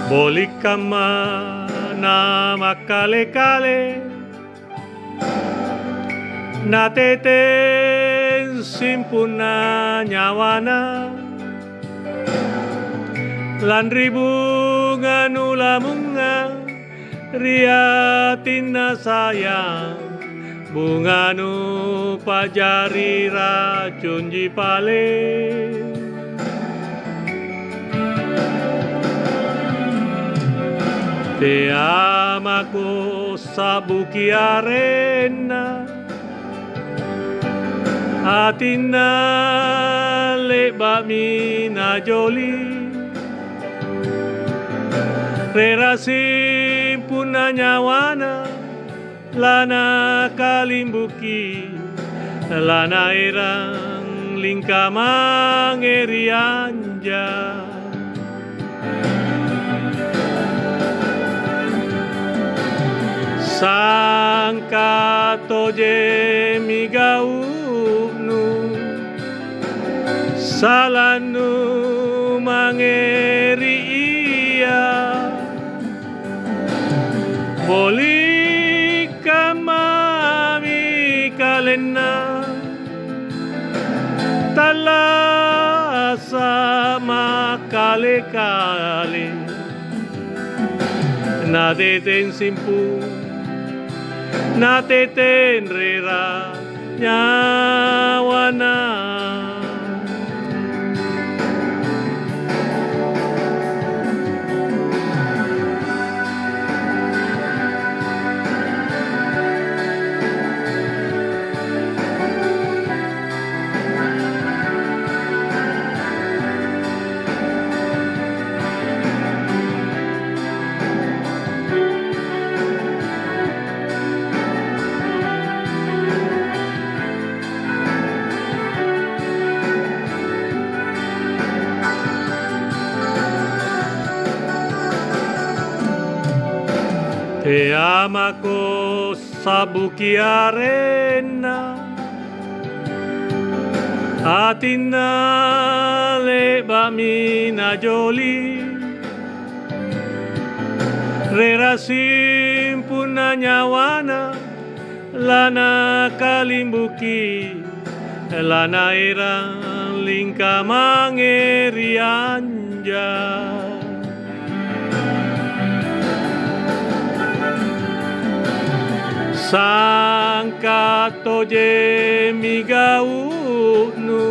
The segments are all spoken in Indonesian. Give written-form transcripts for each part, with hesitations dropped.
Boli kama na makale-kale nateten simpuna nyawana lan ribungan ulamunga riatina sayang bunganu pajari racun jipale te amako sabuki arena atina leba mina joli rerasi puna nyawana lana kalimbuki lana erang lingkamang erianja sangka toje migaunu salanu mangeri iya boli kamami kalena tala sama kale-kale nadeten simpu nateten rera nyawana te amako sabuki arena atina leba mina joli rerasim puna nyawana lana kalimbuki lana erang lingkamang erianja sangka toje migaunu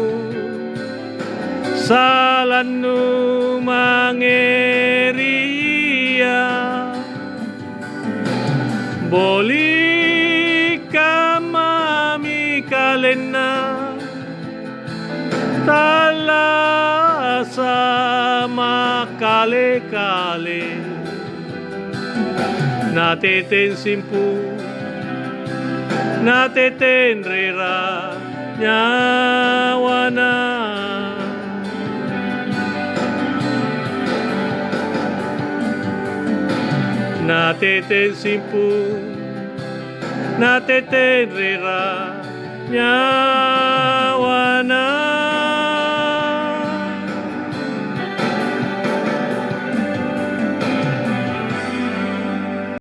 salanu mangeria boli kamami kalena tala sama kale-kale nateten simpu nateten rera nyawana nateten simpu nateten rera nyawana